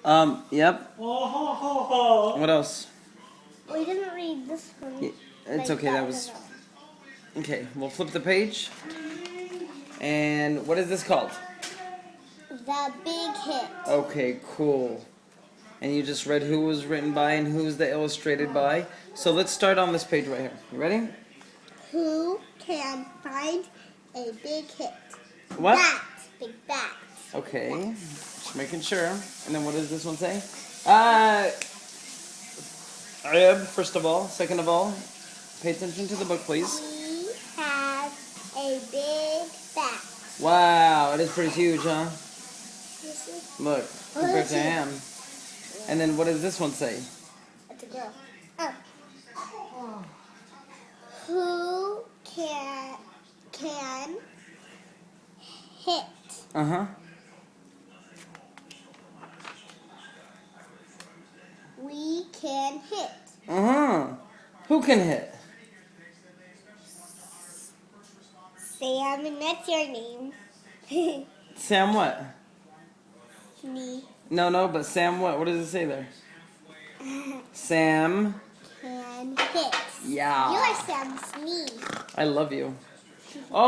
Yep. What else? We didn't read this one. Yeah, it's okay, that was... Okay, we'll flip the page. And what is this called? The Big Hit. Okay, cool. And you just read who was written by and who's the illustrated by. So let's start on this page right here. You ready? Who can find a big hit? What? Bat. Big bat. Okay, just making sure. And then what does this one say? First of all. Second of all, pay attention to the book, please. We have a big bat. Wow, it is pretty huge, huh? Look, compared to him. And then what does this one say? It's a girl. Oh. Who can hit? Uh-huh. We can hit. Uh-huh. Who can hit? Sam, and that's your name. Sam what? Me. No, but Sam what? What does it say there? Sam. Can hit. Yeah. You're Samsnee. I love you. Oh.